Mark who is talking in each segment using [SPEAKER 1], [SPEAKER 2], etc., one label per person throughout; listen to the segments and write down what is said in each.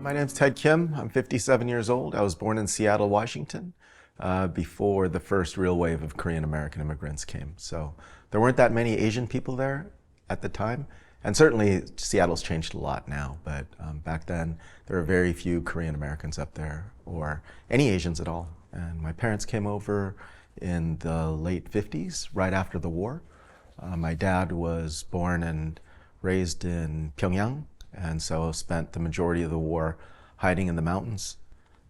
[SPEAKER 1] My name's Ted Kim. I'm 57 years old. I was born in Seattle, Washington, before the first real wave of Korean American immigrants came. So there weren't that many Asian people there at the time. And certainly Seattle's changed a lot now, but back then there were very few Korean Americans up there or any Asians at all. And my parents came over in the late 50s, right after the war. My dad was born and raised in Pyongyang, and so spent the majority of the war hiding in the mountains.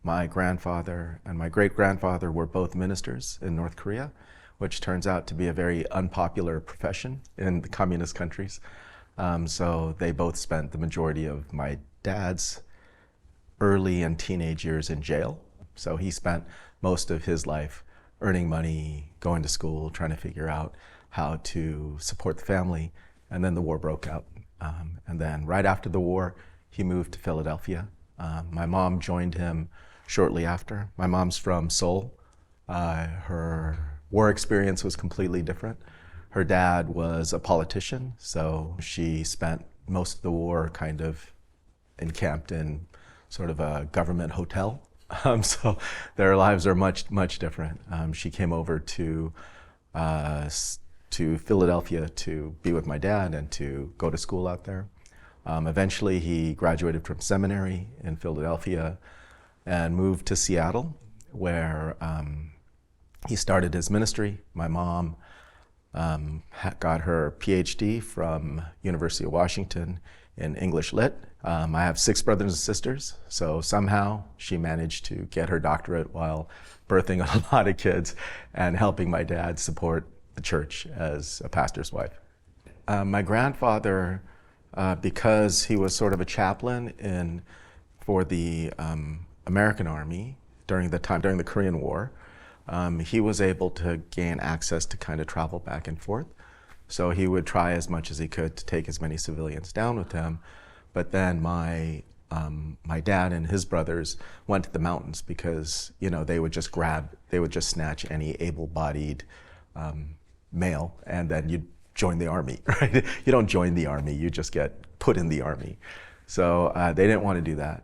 [SPEAKER 1] My grandfather and my great-grandfather were both ministers in North Korea, which turns out to be a very unpopular profession in the communist countries. So they both spent the majority of my dad's early and teenage years in jail. So he spent most of his life earning money, going to school, trying to figure out how to support the family. And then the war broke out. And then right after the war, he moved to Philadelphia. My mom joined him shortly after. My mom's from Seoul. Her war experience was completely different. Her dad was a politician, so she spent most of the war kind of encamped in sort of a government hotel. So their lives are much, much different. She came over to Philadelphia to be with my dad and to go to school out there. Eventually he graduated from seminary in Philadelphia and moved to Seattle, where he started his ministry. My mom got her PhD from University of Washington in English Lit. I have 6 brothers and sisters, so somehow she managed to get her doctorate while birthing a lot of kids and helping my dad support the church as a pastor's wife. My grandfather, because he was sort of a chaplain for the American Army during the Korean War, he was able to gain access to kind of travel back and forth. So he would try as much as he could to take as many civilians down with him. But then my dad and his brothers went to the mountains because, you know, they would just snatch any able-bodied male, and then you'd join the army, right? You don't join the army, you just get put in the army. So they didn't want to do that.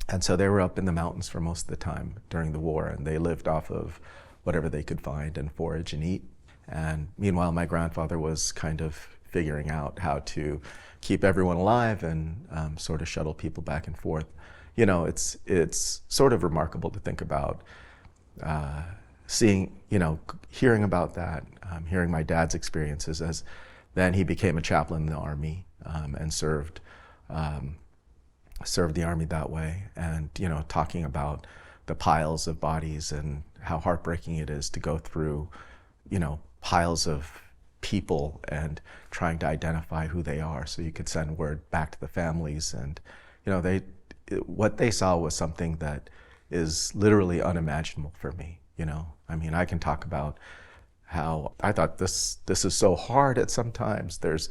[SPEAKER 1] And so they were up in the mountains for most of the time during the war, and they lived off of whatever they could find and forage and eat. And meanwhile, my grandfather was kind of figuring out how to keep everyone alive and sort of shuttle people back and forth. You know, it's sort of remarkable to think about hearing about that, hearing my dad's experiences as then he became a chaplain in the army and served the army that way, and talking about the piles of bodies and how heartbreaking it is to go through piles of people and trying to identify who they are so you could send word back to the families. And what they saw was something that is literally unimaginable for me. I mean, I can talk about how I thought this is so hard at some times. There's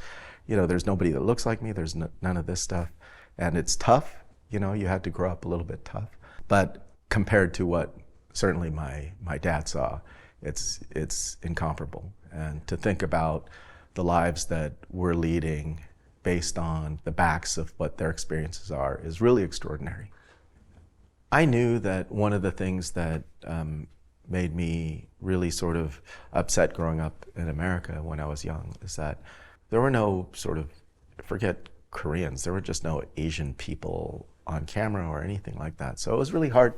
[SPEAKER 1] nobody that looks like me. There's none of this stuff. And it's tough. You had to grow up a little bit tough. But compared to what certainly my dad saw, it's incomparable. And to think about the lives that we're leading based on the backs of what their experiences are is really extraordinary. I knew that one of the things that made me really sort of upset growing up in America when I was young is that there were no forget Koreans, there were just no Asian people on camera or anything like that. So it was really hard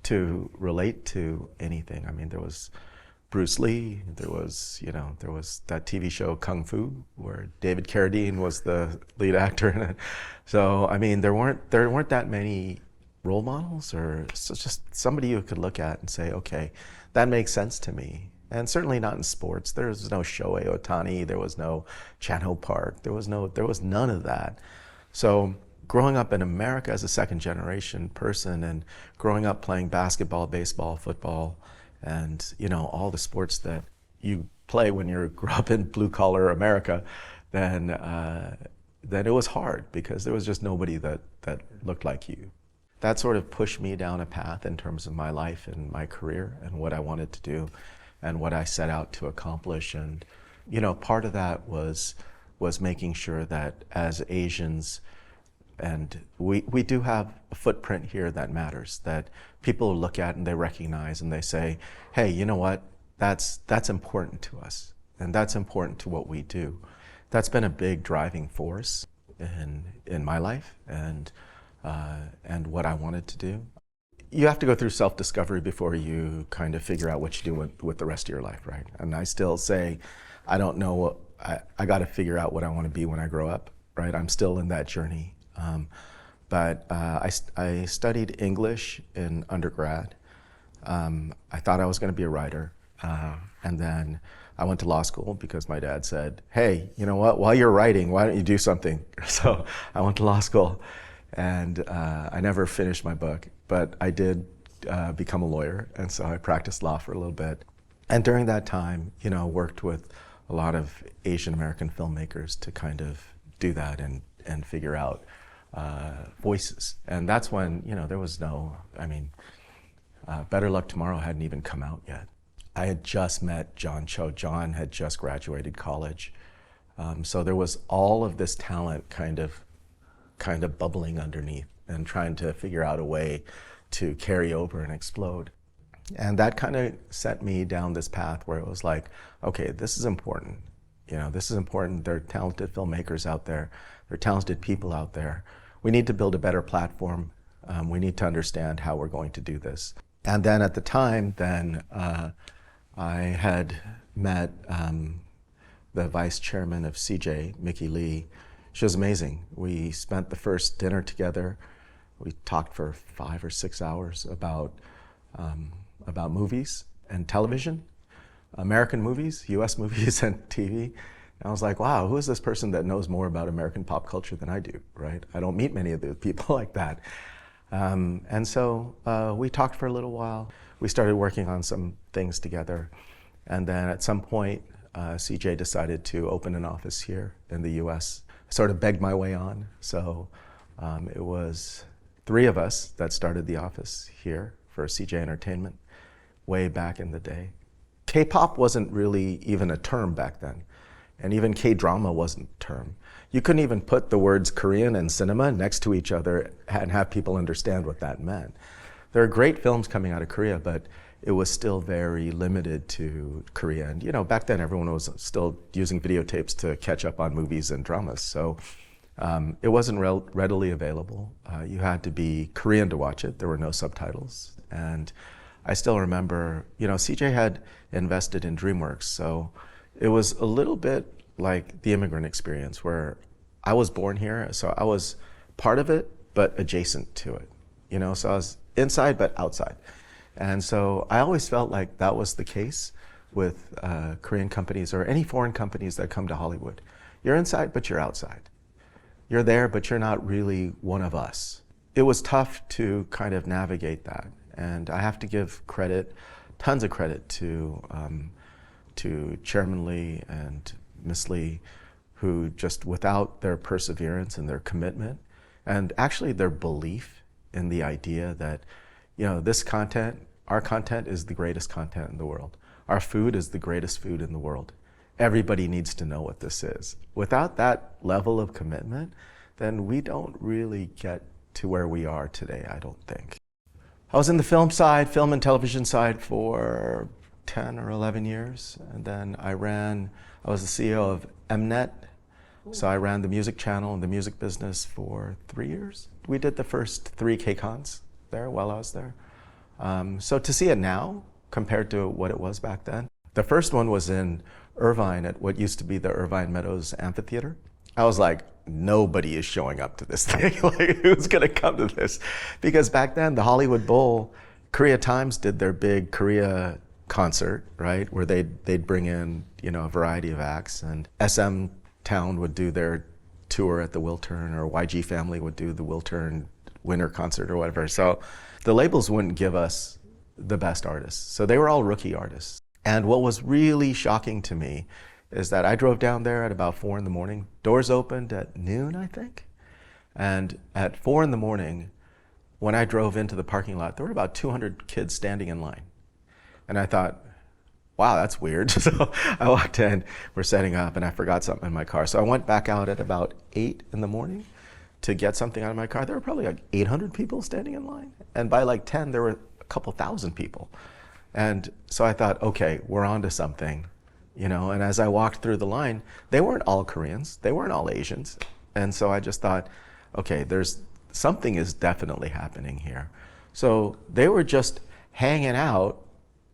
[SPEAKER 1] to relate to anything. I mean, there was Bruce Lee, there was that TV show Kung Fu where David Carradine was the lead actor in it. So I mean, there weren't that many role models, or just somebody you could look at and say, okay, that makes sense to me. And certainly not in sports. There was no Shohei Ohtani, there was no Chan-Ho Park, there was none of that. So growing up in America as a second generation person and growing up playing basketball, baseball, football, and all the sports that you play when you grew up in blue collar America, then it was hard because there was just nobody that looked like you. That sort of pushed me down a path in terms of my life and my career and what I wanted to do and what I set out to accomplish. And part of that was making sure that as Asians And we do have a footprint here that matters, that people look at and they recognize and they say, hey, you know what, that's important to us, and that's important to what we do. That's been a big driving force in my life and what I wanted to do. You have to go through self-discovery before you kind of figure out what you do with the rest of your life, right? And I still say, I don't know, I got to figure out what I want to be when I grow up, right? I'm still in that journey. But I studied English in undergrad. I thought I was going to be a writer. And then I went to law school because my dad said, hey, you know what, while you're writing, why don't you do something? So I went to law school, and I never finished my book, but I did become a lawyer, and so I practiced law for a little bit. And during that time, you know, worked with a lot of Asian American filmmakers to kind of do that and figure out voices. And that's when, you know, there was no, I mean, Better Luck Tomorrow hadn't even come out yet. I had just met John Cho. John had just graduated college. So there was all of this talent kind of bubbling underneath and trying to figure out a way to carry over and explode. And that kind of set me down this path where it was like, okay, this is important. You know, this is important. There are talented filmmakers out there. There are talented people out there. We need to build a better platform. We need to understand how we're going to do this. And then at the time, I had met the vice chairman of CJ, Miky Lee. She was amazing. We spent the first dinner together. We talked for 5 or 6 hours about movies and television, American movies, US movies and TV. And I was like, wow, who is this person that knows more about American pop culture than I do, right? I don't meet many of the people like that. And so we talked for a little while. We started working on some things together. And then at some point, CJ decided to open an office here in the US. I sort of begged my way on. So it was 3 of us that started the office here for CJ Entertainment way back in the day. K-pop wasn't really even a term back then. And even K-drama wasn't a term. You couldn't even put the words Korean and cinema next to each other and have people understand what that meant. There are great films coming out of Korea, but it was still very limited to Korea. And you know, back then everyone was still using videotapes to catch up on movies and dramas. So it wasn't readily available. You had to be Korean to watch it. There were no subtitles. And I still remember, you know, CJ had invested in DreamWorks. So it was a little bit like the immigrant experience where I was born here. So I was part of it, but adjacent to it. You know, so I was inside, but outside. And so I always felt like that was the case with Korean companies or any foreign companies that come to Hollywood. You're inside, but you're outside. You're there, but you're not really one of us. It was tough to kind of navigate that. And I have to give credit, tons of credit to Chairman Lee and Ms. Lee, who just without their perseverance and their commitment, and actually their belief in the idea that, you know, this content, our content is the greatest content in the world. Our food is the greatest food in the world. Everybody needs to know what this is. Without that level of commitment, then we don't really get to where we are today, I don't think. I was in the film side, film and television side for 10 or 11 years. And then I was the CEO of Mnet. So I ran the music channel and the music business for 3 years. We did the first 3 KCONs there while I was there. So to see it now compared to what it was back then. The first one was in Irvine at what used to be the Irvine Meadows Amphitheater. I was like, nobody is showing up to this thing. Like, who's gonna come to this? Because back then, the Hollywood Bowl, Korea Times did their big Korea concert, right? Where they'd bring in, you know, a variety of acts, and SM Town would do their tour at the Wiltern, or YG Family would do the Wiltern winter concert or whatever. So the labels wouldn't give us the best artists. So they were all rookie artists. And what was really shocking to me is that I drove down there at about 4 in the morning. Doors opened at noon, I think. And at 4 in the morning, when I drove into the parking lot, there were about 200 kids standing in line. And I thought, wow, that's weird. So I walked in, we're setting up, and I forgot something in my car. So I went back out at about 8 in the morning to get something out of my car, there were probably like 800 people standing in line. And by like 10, there were a couple thousand people. And so I thought, okay, we're onto something, you know. And as I walked through the line, they weren't all Koreans, they weren't all Asians. And so I just thought, okay, something is definitely happening here. So they were just hanging out,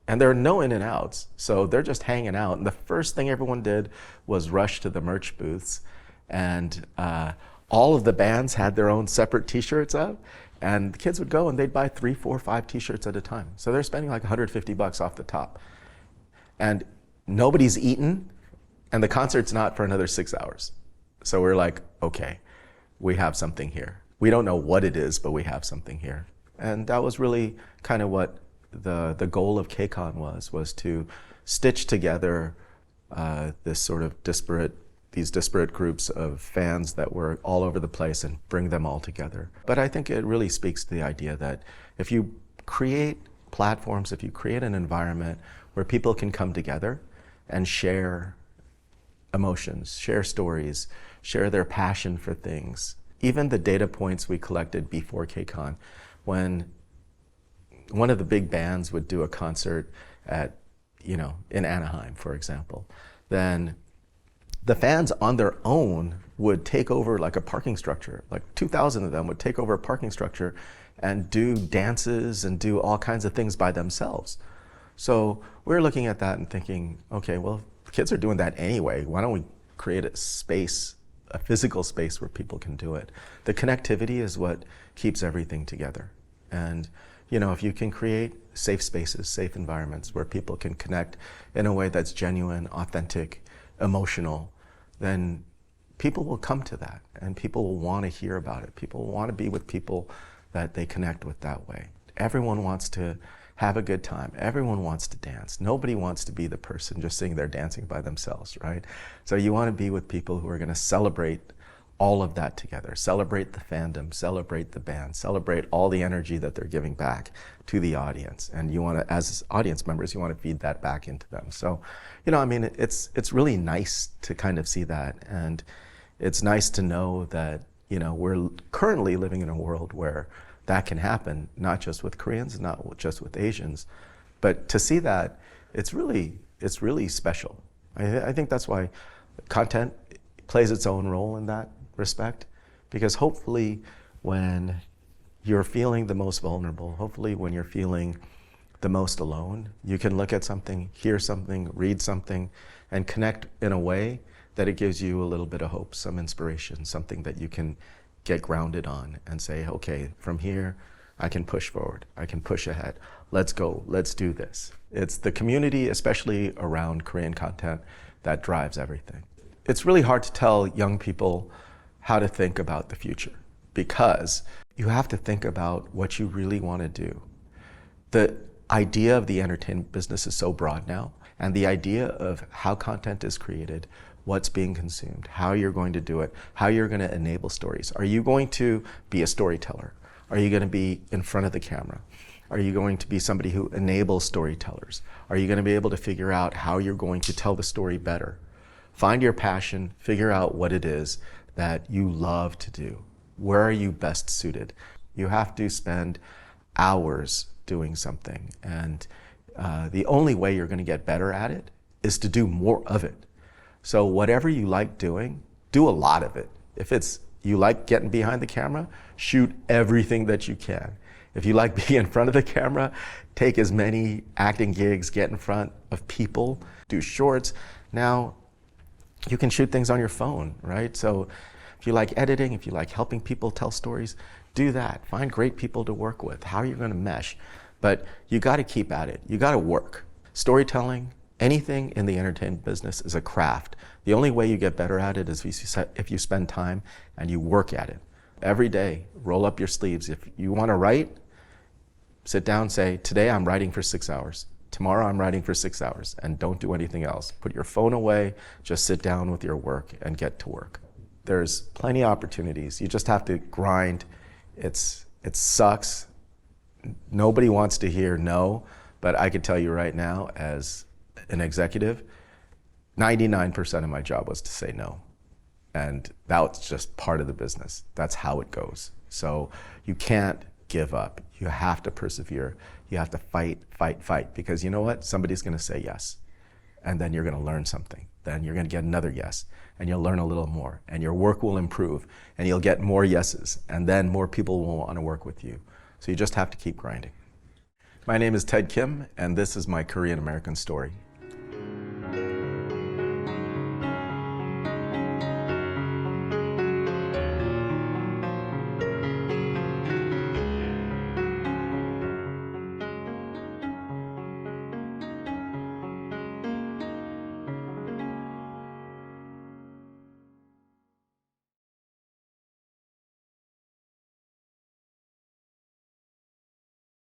[SPEAKER 1] and there are no in and outs. So they're just hanging out. And the first thing everyone did was rush to the merch booths. And all of the bands had their own separate t-shirts up. And the kids would go and they'd buy 3, 4, 5 t-shirts at a time. So they're spending like $150 off the top. And nobody's eaten, and the concert's not for another 6 hours. So we're like, okay, we have something here. We don't know what it is, but we have something here. And that was really kind of what the goal of KCON was to stitch together these disparate groups of fans that were all over the place and bring them all together. But I think it really speaks to the idea that if you create platforms, if you create an environment where people can come together and share emotions, share stories, share their passion for things. Even the data points we collected before KCON, when one of the big bands would do a concert in Anaheim, for example, then the fans on their own would take over like a parking structure, like 2,000 of them would take over a parking structure and do dances and do all kinds of things by themselves. So we're looking at that and thinking, okay, well, the kids are doing that anyway. Why don't we create a space, a physical space where people can do it? The connectivity is what keeps everything together. And if you can create safe spaces, safe environments where people can connect in a way that's genuine, authentic, emotional, then people will come to that and people will want to hear about it. People will want to be with people that they connect with that way. Everyone wants to have a good time. Everyone wants to dance. Nobody wants to be the person just sitting there dancing by themselves, right? So you want to be with people who are going to celebrate all of that together, celebrate the fandom, celebrate the band, celebrate all the energy that they're giving back to the audience. And you want to, as audience members, you want to feed that back into them. So, it's really nice to kind of see that. And it's nice to know that, we're currently living in a world where that can happen, not just with Koreans, not just with Asians, but to see that, it's really special. I think that's why content plays its own role in that respect, because hopefully when you're feeling the most vulnerable, hopefully when you're feeling the most alone, you can look at something, hear something, read something, and connect in a way that it gives you a little bit of hope, some inspiration, something that you can get grounded on and say, okay, from here, I can push forward, I can push ahead, let's go, let's do this. It's the community, especially around Korean content, that drives everything. It's really hard to tell young people how to think about the future, because you have to think about what you really want to do. The idea of the entertainment business is so broad now, and the idea of how content is created, what's being consumed, how you're going to do it, how you're going to enable stories. Are you going to be a storyteller? Are you going to be in front of the camera? Are you going to be somebody who enables storytellers? Are you going to be able to figure out how you're going to tell the story better? Find your passion, figure out what it is that you love to do. Where are you best suited? You have to spend hours doing something, and the only way you're going to get better at it is to do more of it. So whatever you like doing, do a lot of it. If you like getting behind the camera, shoot everything that you can. If you like being in front of the camera, take as many acting gigs, get in front of people, do shorts. Now, you can shoot things on your phone, right? So if you like editing, if you like helping people tell stories, do that. Find great people to work with. How are you going to mesh? But you got to keep at it. You got to work. Storytelling, anything in the entertainment business is a craft. The only way you get better at it is if you spend time and you work at it. Every day, roll up your sleeves. If you want to write, sit down, say, today I'm writing for 6 hours. Tomorrow I'm writing for 6 hours, and don't do anything else. Put your phone away, just sit down with your work and get to work. There's plenty of opportunities. You just have to grind. It sucks. Nobody wants to hear no, but I can tell you right now, as an executive, 99% of my job was to say no. And that's just part of the business. That's how it goes. So you can't give up. You have to persevere. You have to fight, fight, fight. Because you know what? Somebody's going to say yes. And then you're going to learn something. Then you're going to get another yes. And you'll learn a little more. And your work will improve. And you'll get more yeses. And then more people will want to work with you. So you just have to keep grinding. My name is Ted Kim, and this is my Korean American story.